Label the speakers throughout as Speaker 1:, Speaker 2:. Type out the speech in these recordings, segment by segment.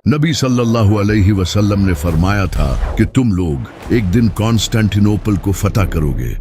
Speaker 1: नबी सल्लल्लाहु अलैहि वसल्लम ने फरमाया था कि तुम लोग एक दिन कॉन्स्टेंटिनोपल को फतह करोगे।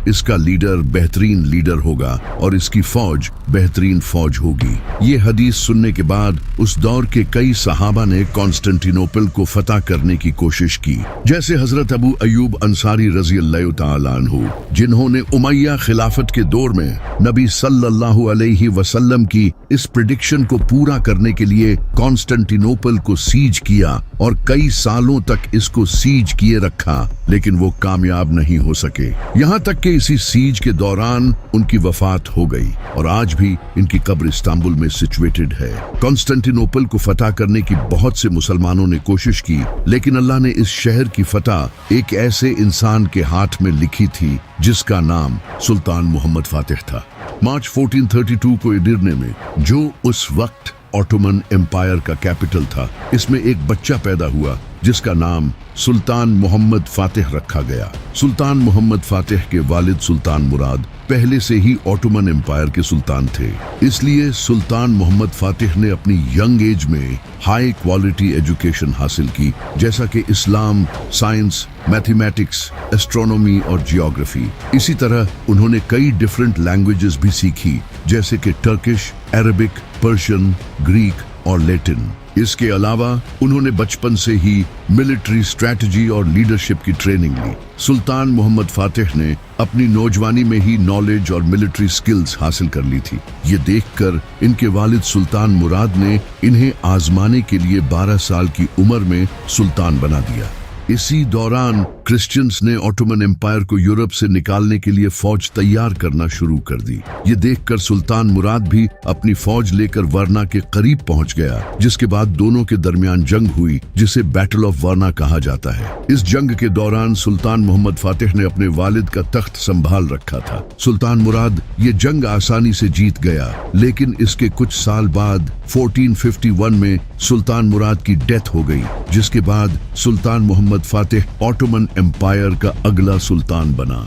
Speaker 1: इसका लीडर बेहतरीन लीडर होगा और इसकी फौज बेहतरीन फौज होगी। ये हदीस सुनने के बाद उस दौर के कई सहाबा ने कॉन्स्टेंटिनोपल को फतह करने की कोशिश की, जैसे हजरत अबू अयूब अंसारी रजी अल्लाह तआला अन्हु, जिन्होंने उमैया खिलाफत के दौर में नबी सल्लल्लाहु अलैहि वसल्लम की इस प्रेडिक्शन को पूरा करने के लिए कॉन्स्टेंटिनोपल को सीज किया और कई सालों तक इसको सीज किए रखा, लेकिन वो कामयाब नहीं हो सके। यहाँ तक कि इसी सीज के दौरान उनकी वफात हो गई और आज भी इनकी कब्र इस्तांबुल में सिचुएटेड है। कॉन्स्टेंटिनोपल को फतह करने की बहुत से मुसलमानों ने कोशिश की, लेकिन अल्लाह ने इस शहर की फतह एक ऐसे इंसान के हाथ में लिखी थी जिसका नाम सुल्तान मोहम्मद फातिह था। मार्च 1432 को इडिर्ने में, जो उस वक्त ऑटोमन एम्पायर का कैपिटल था, इसमें एक बच्चा पैदा हुआ जिसका नाम सुल्तान मोहम्मद फातिह रखा गया। सुल्तान मोहम्मद फातिह के वालिद सुल्तान मुराद पहले से ही ऑटोमन एम्पायर के सुल्तान थे, इसलिए सुल्तान मोहम्मद फातिह ने अपनी यंग एज में हाई क्वालिटी एजुकेशन हासिल की, जैसा कि इस्लाम, साइंस, मैथमेटिक्स, एस्ट्रोनॉमी और जियोग्राफी। इसी तरह उन्होंने कई डिफरेंट लैंग्वेजेस भी सीखी, जैसे कि टर्किश, अरबिक, पर्शियन, ग्रीक और लैटिन। इसके अलावा उन्होंने बचपन से ही मिलिट्री स्ट्रैटेजी और लीडरशिप की ट्रेनिंग ली। सुल्तान मोहम्मद फातिह ने अपनी नौजवानी में ही नॉलेज और मिलिट्री स्किल्स हासिल कर ली थी। ये देखकर इनके वालिद सुल्तान मुराद ने इन्हें आजमाने के लिए 12 साल की उम्र में सुल्तान बना दिया। इसी दौरान क्रिश्चियंस ने ऑटोमन एम्पायर को यूरोप से निकालने के लिए फौज तैयार करना शुरू कर दी। ये देखकर सुल्तान मुराद भी अपनी फौज लेकर वारना के करीब पहुंच गया, जिसके बाद दोनों के दरमियान जंग हुई, जिसे बैटल ऑफ वारना कहा जाता है। इस जंग के दौरान सुल्तान मोहम्मद फातिह ने अपने वालिद का तख्त संभाल रखा था। सुल्तान मुराद ये जंग आसानी से जीत गया, लेकिन इसके कुछ साल बाद 1451 में सुल्तान मुराद की डेथ हो गई, जिसके बाद सुल्तान मोहम्मद फातिह ऑटोमन एम्पायर का अगला सुल्तान बना।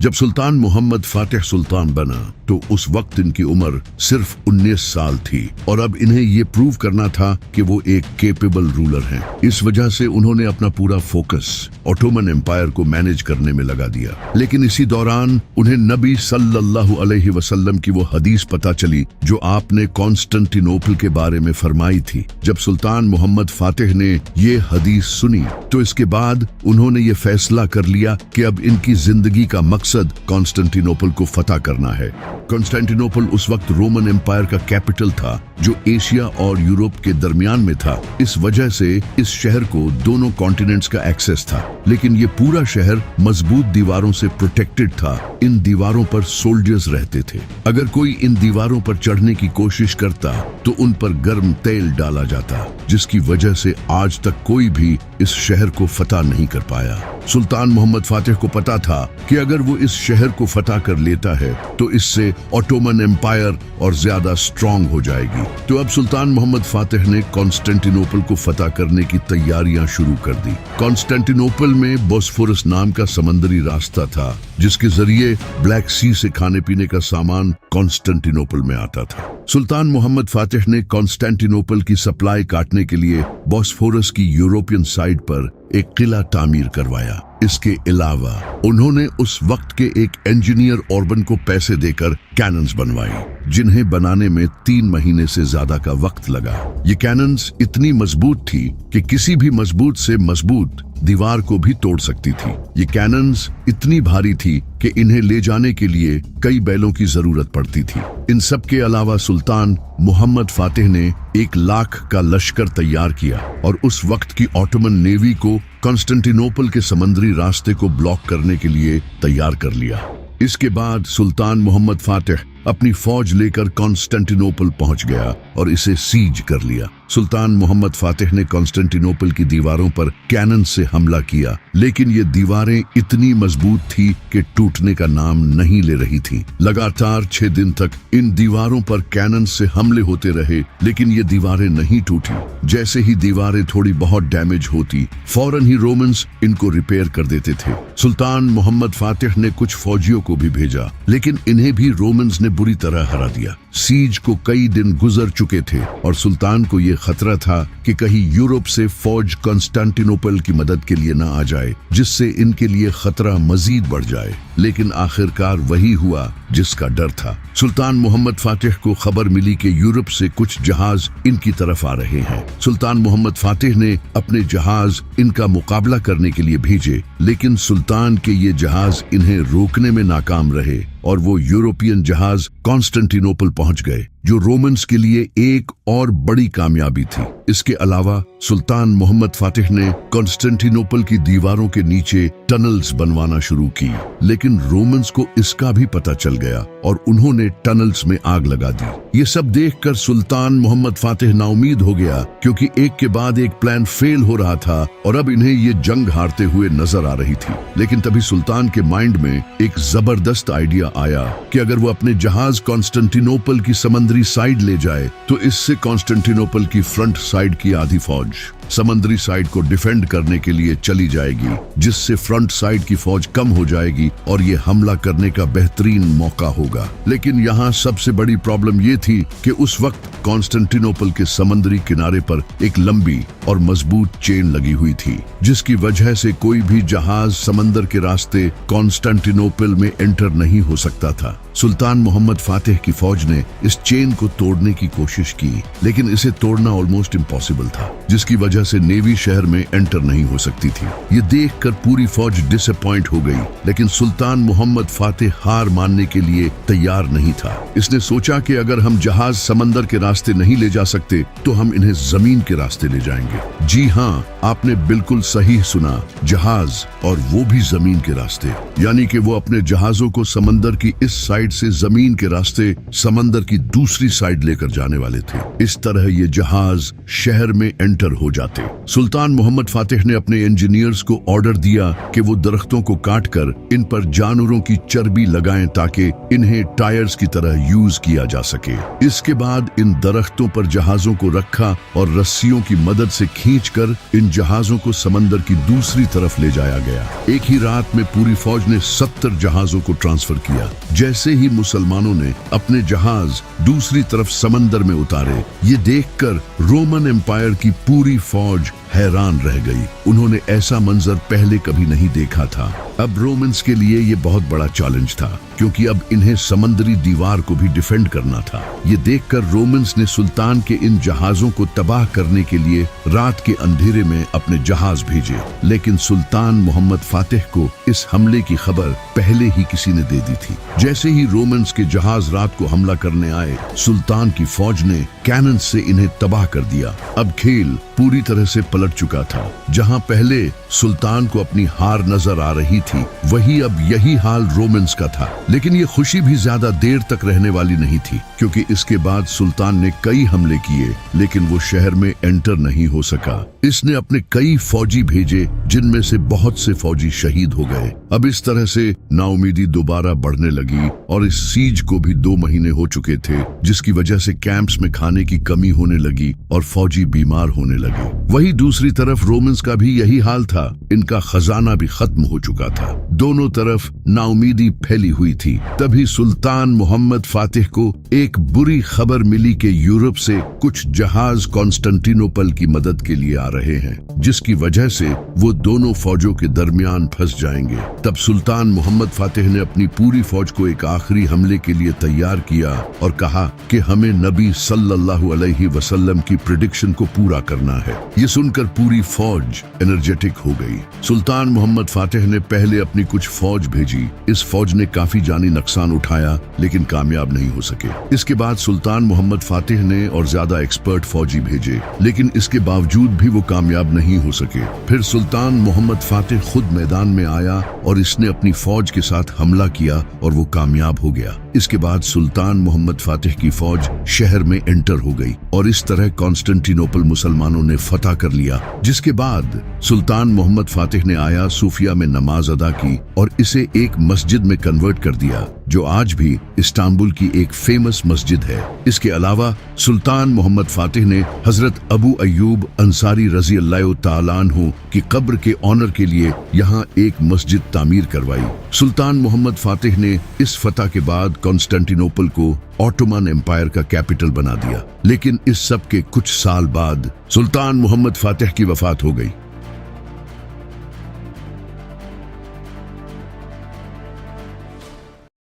Speaker 1: जब सुल्तान मोहम्मद फातिह सुल्तान बना तो उस वक्त इनकी उम्र सिर्फ 19 साल थी और अब इन्हें ये प्रूव करना था कि वो एक केपेबल रूलर हैं। इस वजह से उन्होंने अपना पूरा फोकस ऑटोमन एम्पायर को मैनेज करने में लगा दिया। लेकिन इसी दौरान उन्हें नबी सल्लल्लाहु अलैहि वसल्लम की वो हदीस पता चली जो आपने कॉन्स्टेंटिनोपल के बारे में फरमाई थी। जब सुल्तान मोहम्मद फातिह ने ये हदीस सुनी तो इसके बाद उन्होंने ये फैसला कर लिया कि अब इनकी जिंदगी का मकसद कॉन्स्टेंटिनोपल को फतह करना है। कॉन्स्टेंटिनोपल उस वक्त रोमन एम्पायर का कैपिटल था, जो एशिया और यूरोप के दरमियान में था। इस वजह से इस शहर को दोनों कॉन्टिनेंट्स का एक्सेस था, लेकिन ये पूरा शहर मजबूत दीवारों से प्रोटेक्टेड था। इन दीवारों पर सोल्जर्स रहते थे। अगर कोई इन दीवारों पर चढ़ने की कोशिश करता तो उन पर गर्म तेल डाला जाता, जिसकी वजह से आज तक कोई भी इस शहर को फतह नहीं कर पाया। सुल्तान मोहम्मद फातिह को पता था कि अगर वो इस शहर को फतह कर लेता है तो इससे ऑटोमन एम्पायर और ज्यादा स्ट्रांग हो जाएगी। तो अब सुल्तान मोहम्मद फातिह ने कॉन्स्टेंटिनोपल को फतह करने की तैयारियां शुरू कर दी। कॉन्स्टेंटिनोपल में बोस्फोरस नाम का समंदरी रास्ता था, जिसके जरिए ब्लैक सी से खाने पीने का सामान कॉन्स्टेंटिनोपल में आता था। सुल्तान मोहम्मद फातिह ने कॉन्स्टेंटिनोपल की सप्लाई काटने के लिए बोस्फोरस की यूरोपियन साइड पर एक किला तामीर करवाया। इसके अलावा उन्होंने उस वक्त के एक इंजीनियर ऑर्बन को पैसे देकर कैनन्स बनवाई, जिन्हें बनाने में 3 महीने से ज्यादा का वक्त लगा। ये कैनन्स इतनी मजबूत थी कि किसी भी मजबूत से मजबूत दीवार को भी तोड़ सकती थी। ये कैनन्स इतनी भारी थी कि इन्हें ले जाने के लिए कई बैलों की जरूरत पड़ती थी। इन सब के अलावा सुल्तान मोहम्मद फातिह ने 1 लाख का लश्कर तैयार किया और उस वक्त की ऑटोमन नेवी को कॉन्स्टेंटिनोपल के समुद्री रास्ते को ब्लॉक करने के लिए तैयार कर लिया। इसके बाद सुल्तान मोहम्मद फातिह अपनी फौज लेकर कॉन्स्टेंटिनोपल पहुंच गया और इसे सीज कर लिया। सुल्तान मोहम्मद फातिह ने कॉन्स्टेंटिनोपल की दीवारों पर कैनन से हमला किया, लेकिन ये दीवारें इतनी मजबूत थी कि टूटने का नाम नहीं ले रही थी। लगातार 6 दिन तक इन दीवारों पर कैनन से हमले होते रहे, लेकिन ये दीवारें नहीं टूटी। जैसे ही दीवारें थोड़ी बहुत डैमेज होती, फौरन ही रोमन्स इनको रिपेयर कर देते थे। सुल्तान मोहम्मद फातिह ने कुछ फौजियों को भी भेजा, लेकिन इन्हें भी रोमन्स ने बुरी तरह हरा दिया। सीज को कई दिन गुजर चुके थे और सुल्तान को ये खतरा था कि कहीं यूरोप से फौज कॉन्स्टेंटिनोपल की मदद के लिए न आ जाए, जिससे इनके लिए खतरा मजीद बढ़ जाए। लेकिन आखिरकार वही हुआ जिसका डर था। सुल्तान मोहम्मद फातिह को खबर मिली कि यूरोप से कुछ जहाज इनकी तरफ आ रहे हैं। सुल्तान मोहम्मद फातिह ने अपने जहाज इनका मुकाबला करने के लिए भेजे, लेकिन सुल्तान के ये जहाज इन्हें रोकने में नाकाम रहे और वो यूरोपियन जहाज कॉन्स्टेंटिनोपल पहुंच गए, जो रोमन्स के लिए एक और बड़ी कामयाबी थी। इसके अलावा सुल्तान मोहम्मद फातिह ने कॉन्स्टेंटिनोपल की दीवारों के नीचे टनल्स बनवाना शुरू की, लेकिन रोमन्स को इसका भी पता चल गया और उन्होंने टनल्स में आग लगा दी। ये सब देखकर सुल्तान मोहम्मद फातिह नाउमीद हो गया, क्योंकि एक के बाद एक प्लान फेल हो रहा था और अब इन्हें ये जंग हारते हुए नजर आ रही थी। लेकिन तभी सुल्तान के माइंड में एक जबरदस्त आइडिया आया कि अगर वो अपने जहाज कॉन्स्टेंटिनोपल की समंदरी साइड ले जाए तो इससे कॉन्स्टेंटिनोपल की फ्रंट साइड की आधी फौज समंदरी साइड को डिफेंड करने के लिए चली जाएगी, जिससे फ्रंट साइड की फौज कम हो जाएगी और ये हमला करने का बेहतरीन मौका होगा। लेकिन यहाँ सबसे बड़ी प्रॉब्लम ये थी कि उस वक्त कॉन्स्टेंटिनोपल के समंदरी किनारे पर एक लंबी और मजबूत चेन लगी हुई थी, जिसकी वजह से कोई भी जहाज समंदर के रास्ते कॉन्स्टेंटिनोपल में एंटर नहीं हो सकता था। सुल्तान मोहम्मद फातिह की फौज ने इस चेन को तोड़ने की कोशिश की, लेकिन इसे तोड़ना ऑलमोस्ट इम्पॉसिबल था, जिसकी वजह से नेवी शहर में एंटर नहीं हो सकती थी। ये देखकर पूरी फौज डिसअपॉइंट हो गई, लेकिन सुल्तान मोहम्मद फातिह हार मानने के लिए तैयार नहीं था। इसने सोचा कि अगर हम जहाज समंदर के रास्ते नहीं ले जा सकते तो हम इन्हें जमीन के रास्ते ले जाएंगे। जी हाँ, आपने बिल्कुल सही सुना, जहाज, और वो भी जमीन के रास्ते। यानी कि वो अपने जहाजों को समंदर की इस साइड से जमीन के रास्ते समंदर की दूसरी साइड लेकर जाने वाले थे। इस तरह ये जहाज शहर में एंटर हो जाते। सुल्तान मोहम्मद फातिह ने अपने इंजीनियर्स को ऑर्डर दिया कि वो दरख्तों को काटकर इन पर जानवरों की चर्बी लगाएं ताकि इन्हें टायर्स की तरह यूज किया जा सके। इसके बाद इन दरख्तों पर जहाजों को रखा और रस्सियों की मदद से खींचकर इन जहाजों को समंदर की दूसरी तरफ ले जाया गया। एक ही रात में पूरी फौज ने 70 जहाजों को ट्रांसफर किया। जैसे ही मुसलमानों ने अपने जहाज दूसरी तरफ समंदर में उतारे, ये देखकर रोमन एम्पायर की पूरी फौज हैरान रह गई। उन्होंने ऐसा मंजर पहले कभी नहीं देखा था। अब रोमन्स के लिए ये बहुत बड़ा चैलेंज था, क्योंकि अब इन्हें समंदरी दीवार को भी डिफेंड करना था। ये देखकर रोमन्स ने सुल्तान के इन जहाजों को तबाह करने के लिए रात के अंधेरे में अपने जहाज भेजे, लेकिन सुल्तान मोहम्मद फातिह को इस हमले की खबर पहले ही किसी ने दे दी थी। जैसे ही रोमन्स के जहाज रात को हमला करने आए, सुल्तान की फौज ने कैनन से इन्हें तबाह कर दिया। अब खेल पूरी तरह से पलट चुका था। जहां पहले सुल्तान को अपनी हार नजर आ रही थी, वही अब यही हाल रोमन्स का था। लेकिन ये खुशी भी ज्यादा देर तक रहने वाली नहीं थी, क्योंकि इसके बाद सुल्तान ने कई हमले किए, लेकिन वो शहर में एंटर नहीं हो सका। इसने अपने कई फौजी भेजे, जिनमें से बहुत से फौजी शहीद हो गए। अब इस तरह से नाउमीदी दोबारा बढ़ने लगी और इस सीज को भी 2 महीने हो चुके थे, जिसकी वजह से कैंप्स में खाने की कमी होने लगी और फौजी बीमार होने लगे। वही दूसरी तरफ रोमन्स का भी यही हाल था। इनका खजाना भी खत्म हो चुका था। दोनों तरफ नाउमीदी फैली हुई थी। तभी सुल्तान मोहम्मद फातिह को एक बुरी खबर मिली कि यूरोप से कुछ जहाज कॉन्स्टेंटिनोपल की मदद के लिए आ रहे हैं, जिसकी वजह से वो दोनों फौजों के दरमियान फंस जाएंगे। तब सुल्तान मोहम्मद फातिह ने अपनी पूरी फौज को एक आखिरी हमले के लिए तैयार किया और कहा कि हमें नबी सल्लल्लाहु अलैहि वसल्लम की प्रेडिक्शन को पूरा करना है। ये सुनकर पूरी फौज एनर्जेटिक हो गई। सुल्तान मोहम्मद फातिह ने पहले अपनी कुछ फौज भेजी। इस फौज ने काफी जानी नुकसान उठाया, लेकिन कामयाब नहीं हो सके। इसके बाद सुल्तान मोहम्मद फातिह ने और ज्यादा एक्सपर्ट फौजी भेजे, लेकिन इसके बावजूद भी वो कामयाब नहीं हो सके। फिर सुल्तान मोहम्मद फातिह खुद मैदान में आया और इसने अपनी फौज के साथ हमला किया और वो कामयाब हो गया। इसके बाद सुल्तान मोहम्मद फातिह की फौज शहर में एंटर हो गई और इस तरह कॉन्स्टेंटिनोपल मुसलमानों ने फतह कर लिया। जिसके बाद सुल्तान मोहम्मद फातिह ने आया सूफिया में नमाज अदा की और इसे एक मस्जिद में कन्वर्ट कर दिया, जो आज भी इस्तांबुल की एक फेमस मस्जिद है। इसके अलावा सुल्तान मोहम्मद फातिह ने हजरत अबू अयूब अंसारी रजी अल्लाह तआला अन्हु की कब्र के ऑनर के लिए यहाँ एक मस्जिद तामीर करवाई। सुल्तान मोहम्मद फातिह ने इस फतह के बाद कॉन्स्टेंटिनोपल को ऑटोमन एम्पायर का कैपिटल बना दिया, लेकिन इस सब के कुछ साल बाद सुल्तान मोहम्मद फातिह की वफात हो गई।